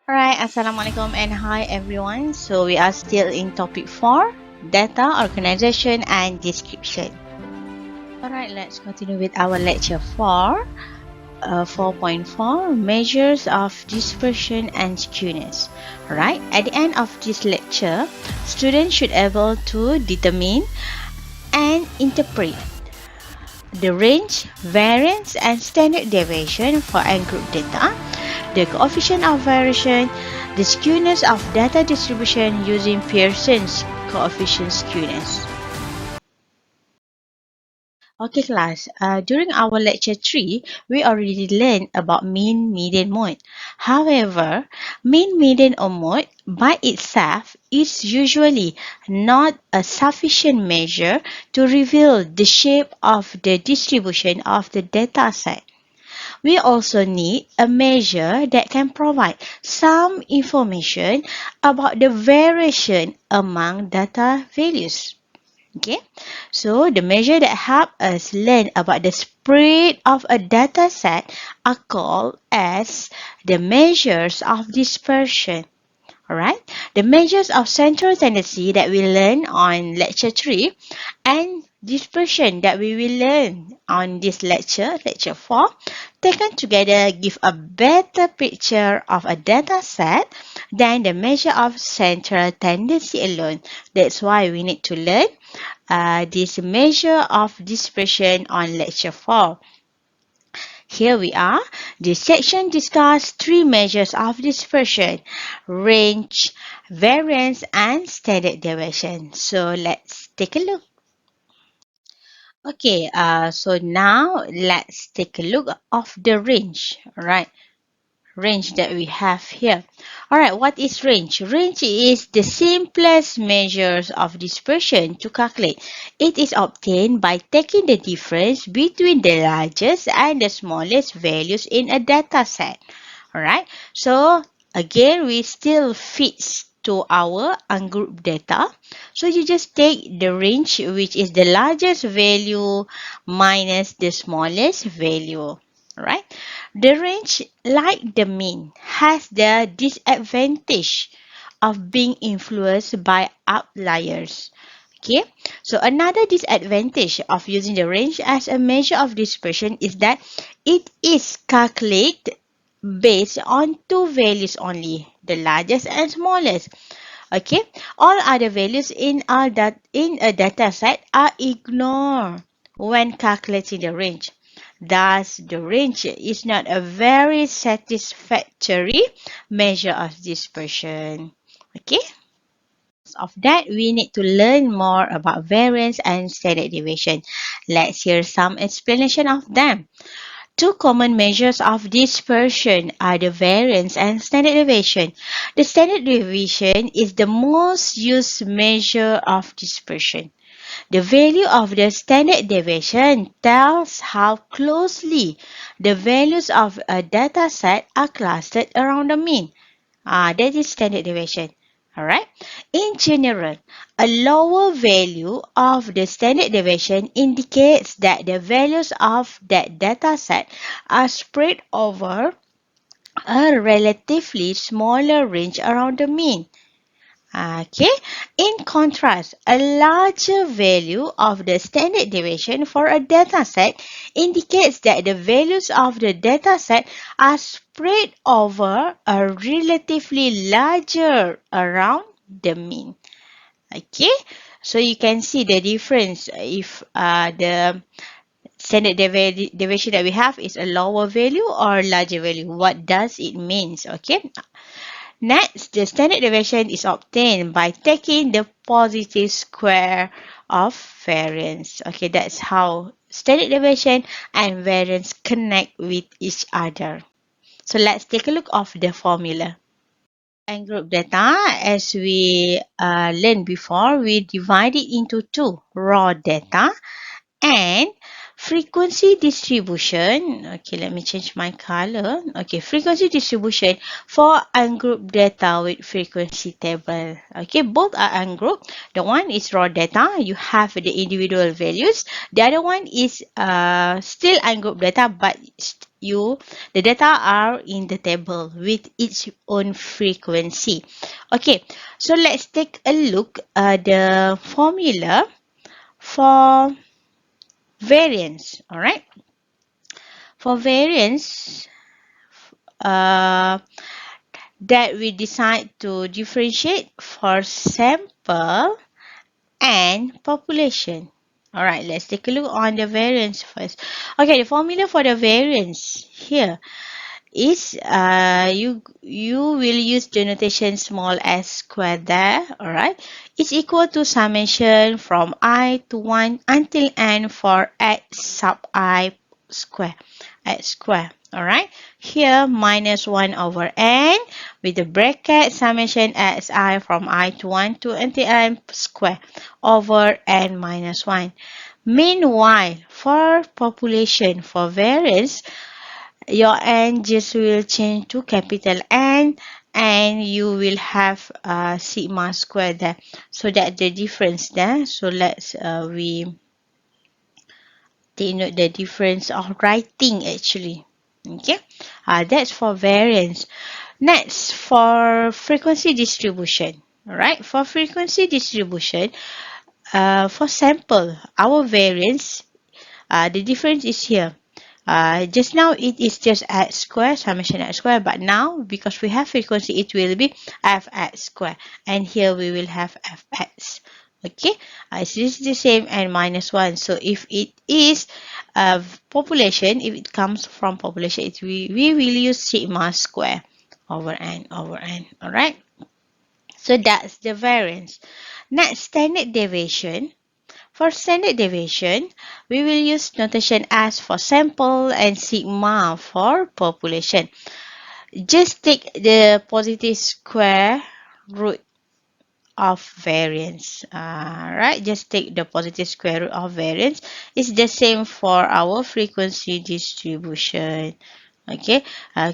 Alright, Assalamualaikum and hi everyone. So we are still in topic 4, data organization and description. Alright, let's continue with our lecture 4, 4.4, measures of dispersion and skewness. Alright, at the end of this lecture, students should able to determine and interpret the range, variance and standard deviation for n group data, the coefficient of variation, the skewness of data distribution using Pearson's coefficient skewness. Okay class, during our lecture 3, we already learned about mean, median, mode. However, mean, median or mode by itself is usually not a sufficient measure to reveal the shape of the distribution of the data set. We also need a measure that can provide some information about the variation among data values. Okay, so the measure that help us learn about the spread of a data set are called as the measures of dispersion. Alright, the measures of central tendency that we learn on lecture 3 and dispersion that we will learn on this lecture, lecture 4, taken together give a better picture of a data set than the measure of central tendency alone. That's why we need to learn this measure of dispersion on lecture 4. Here we are. This section discusses 3 measures of dispersion: range, variance, and standard deviation. So let's take a look. Okay, so now let's take a look of the range. Alright, range that we have here. Alright, what is range? Range is the simplest measures of dispersion to calculate. It is obtained by taking the difference between the largest and the smallest values in a data set. Alright, so again, we still fits to our ungrouped data. So you just take the range, which is the largest value minus the smallest value. Right? The range, like the mean, has the disadvantage of being influenced by outliers. Okay, so another disadvantage of using the range as a measure of dispersion is that it is calculated based on 2 values only, the largest and smallest. Okay, all other values in a data set are ignored when calculating the range. Thus, the range is not a very satisfactory measure of dispersion. Okay, of that, we need to learn more about variance and standard deviation. Let's hear some explanation of them. Two common measures of dispersion are the variance and standard deviation. The standard deviation is the most used measure of dispersion. The value of the standard deviation tells how closely the values of a data set are clustered around the mean. That is standard deviation. Alright. In general, a lower value of the standard deviation indicates that the values of that data set are spread over a relatively smaller range around the mean. Okay. In contrast, a larger value of the standard deviation for a data set indicates that the values of the data set are spread over a relatively larger around the mean. Okay. So you can see the difference if the standard deviation that we have is a lower value or larger value. What does it mean? Okay. Next, the standard deviation is obtained by taking the positive square of variance. Okay, that's how standard deviation and variance connect with each other. So let's take a look of the formula. And group data, as we learned before, we divide it into two: raw data and Frequency distribution. Okay, let me change my color. Okay, frequency distribution for ungrouped data with frequency table. Okay, both are ungrouped. The one is raw data. You have the individual values. The other one is still ungrouped data, but the data are in the table with its own frequency. Okay, so let's take a look at the formula for variance. All right. For variance, uh, that we decide to differentiate for sample and population. All right, let's take a look on the variance first. Okay, the formula for the variance here is you will use the notation small s squared there. All right, it's equal to summation from I to 1 until n for x sub I square, x square. All right, here minus 1 over n with the bracket summation xi from I to 1 to until n square over n minus 1. Meanwhile, for population, for variance, your n just will change to capital N, and you will have sigma square there. So that's the difference there. So let's we denote the difference of writing actually. Okay, that's for variance. Next, for frequency distribution. Alright, for frequency distribution, for sample, our variance, the difference is here. Just now it is just x square, summation x square, but now because we have frequency, it will be fx square, and here we will have fx. Okay, it's just the same and minus 1. So if it is population, if it comes from population, we will use sigma square over n over n. All right. So that's the variance. Next, standard deviation. For standard deviation, we will use notation as for sample and sigma for population. Just take the positive square root of variance. Right? Just take the positive square root of variance. It's the same for our frequency distribution. Okay,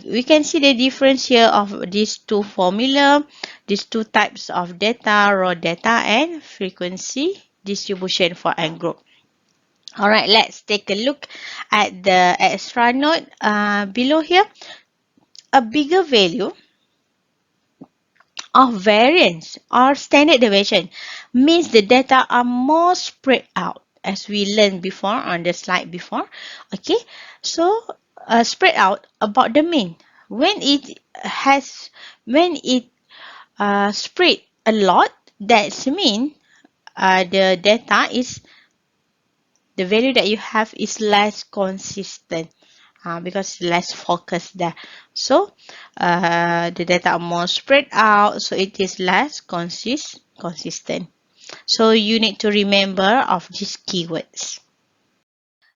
we can see the difference here of these two formula, these two types of data, raw data and frequency distribution for n group. All right, let's take a look at the extra note below here. A bigger value of variance or standard deviation means the data are more spread out, as we learned before on the slide before. Okay, so spread out about the mean. When it spread a lot, that's mean the data is the value that you have is less consistent. Because less focus there. So the data are more spread out, so it is less consistent. So you need to remember of these keywords.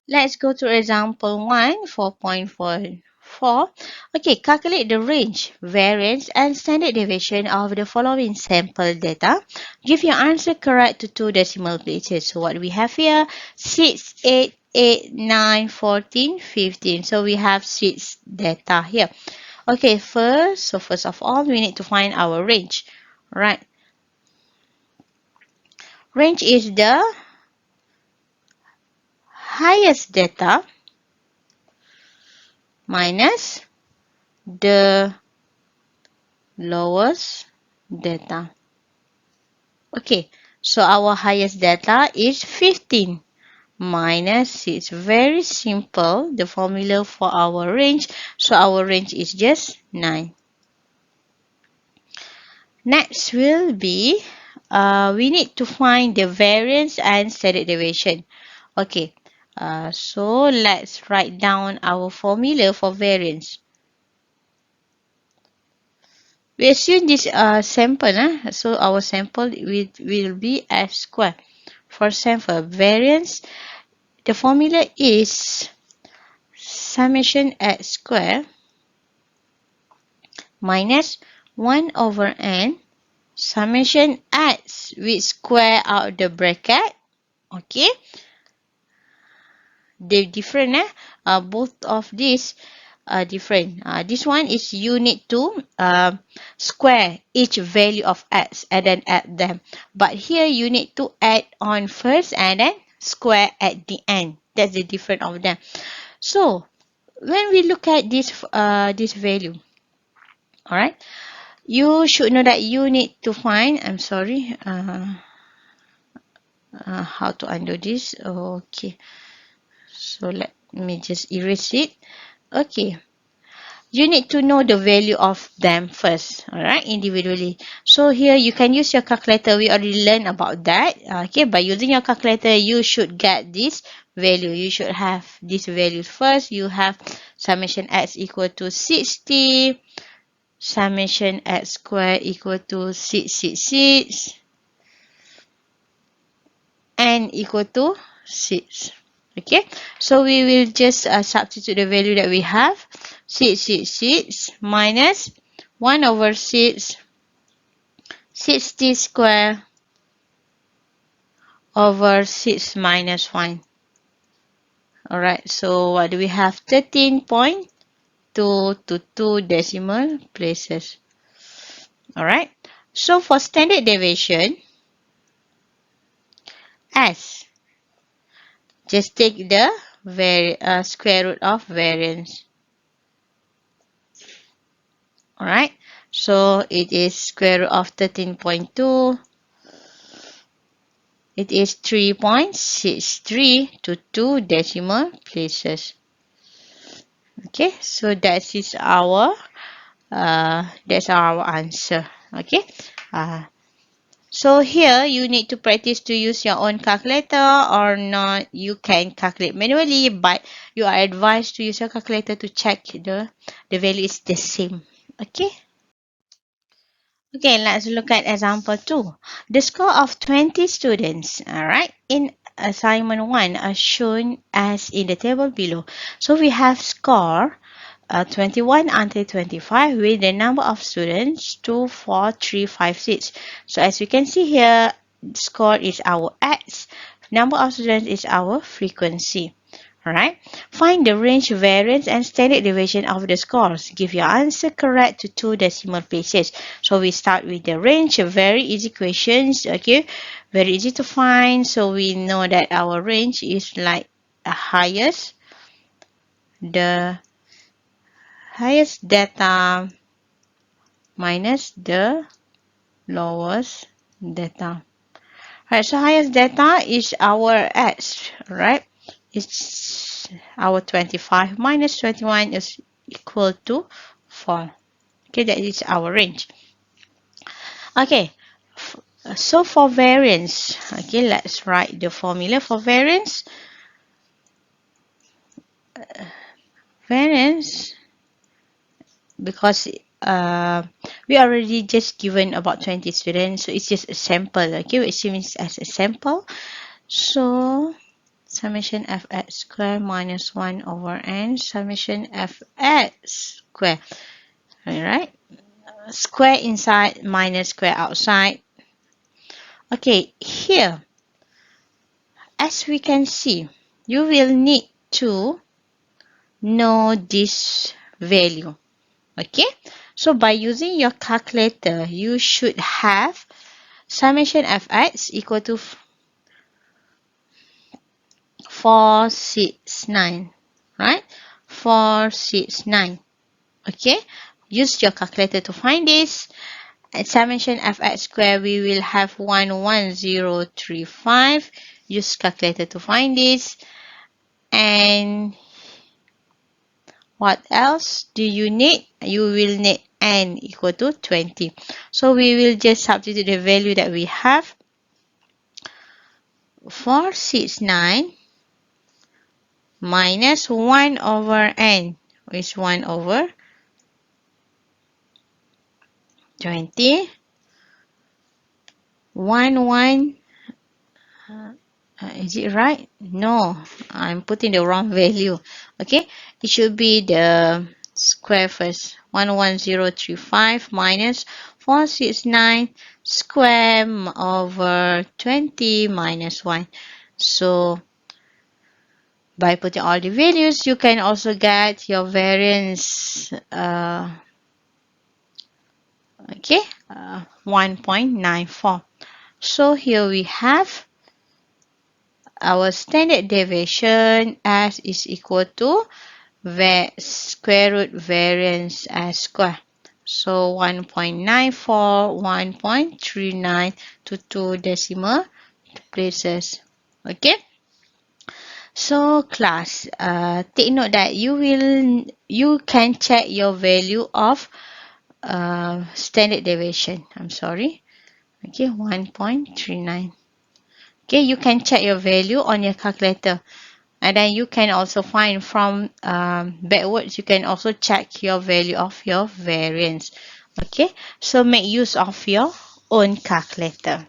Let's go to example 1, 4.44. Okay, calculate the range, variance, and standard deviation of the following sample data. Give your answer correct to 2 decimal places. So what we have here, 6, 8, 8, 9, 14, 15. So we have 6 data here. Okay, first of all, we need to find our range. Right. Range is the highest data minus the lowest data. Okay, so our highest data is 15 minus, it's very simple, the formula for our range. So our range is just 9. Next will be, we need to find the variance and standard deviation. Okay, so let's write down our formula for variance. We assume this sample, so our sample will be f square. For sample variance, the formula is summation x square minus 1 over n summation x with square out the bracket. Okay. They're different, both of these are different. This one is you need to square each value of x and then add them. But here you need to add on first and then square at the end. That's the difference of them. So when we look at this value, all right, you should know that you need to find. I'm sorry. How to undo this? Okay. So let me just erase it. Okay. You need to know the value of them first, alright, individually. So here you can use your calculator. We already learned about that. Okay, by using your calculator, you should get this value. You should have this value first. You have summation x equal to 60, summation x squared equal to 666, n equal to 6. Okay, so we will just substitute the value that we have. 666 minus 1 over 6, 60 square over 6 minus 1. Alright, so what do we have? 13.222 decimal places. Alright, so for standard deviation, as just take the square root of variance. Alright, so it is square root of 13.2. It is 3.63 to 2 decimal places. Okay, so that is that's our answer. Okay. So here you need to practice to use your own calculator or not. You can calculate manually, but you are advised to use your calculator to check the value is the same. Okay. Okay, let's look at example 2. The score of 20 students, alright, in assignment 1 are shown as in the table below. So we have score 21 until 25 with the number of students 2, 4, 3, 5, 6. So as we can see here, score is our x, number of students is our frequency. Alright, find the range, variance, and standard deviation of the scores. Give your answer correct to 2 decimal places. So we start with the range. Very easy questions. Okay, very easy to find. So we know that our range is like the highest data minus the lowest data. Right, so highest data is our x, right? It's our 25 minus 21 is equal to 4. Okay, that is our range. Okay, so for variance, okay, let's write the formula for variance. Variance, because we already just given about 20 students, so it's just a sample, okay, which means as a sample. So summation fx square minus 1 over n summation fx square. Alright, square inside minus square outside. Okay, here, as we can see, you will need to know this value. Okay, so by using your calculator, you should have summation fx equal to 469, right? 469. Okay, use your calculator to find this. At summation fx square, we will have 11035. Use calculator to find this. And what else do you need? You will need n equal to 20. So we will just substitute the value that we have. 469 minus 1 over n is 1 over 20. 1 is it right? No, I'm putting the wrong value. Okay, it should be the square first. 11035 minus 469 square over 20 minus 1. So By putting all the values, you can also get your variance, okay, 1.94. So here we have our standard deviation as is equal to square root variance as square. So 1.94, 1.39 to 2 decimal places. Okay. So class, take note that you can check your value of standard deviation. I'm sorry. Okay, 1.39. Okay, you can check your value on your calculator. And then you can also find from backwards, you can also check your value of your variance. Okay, so make use of your own calculator.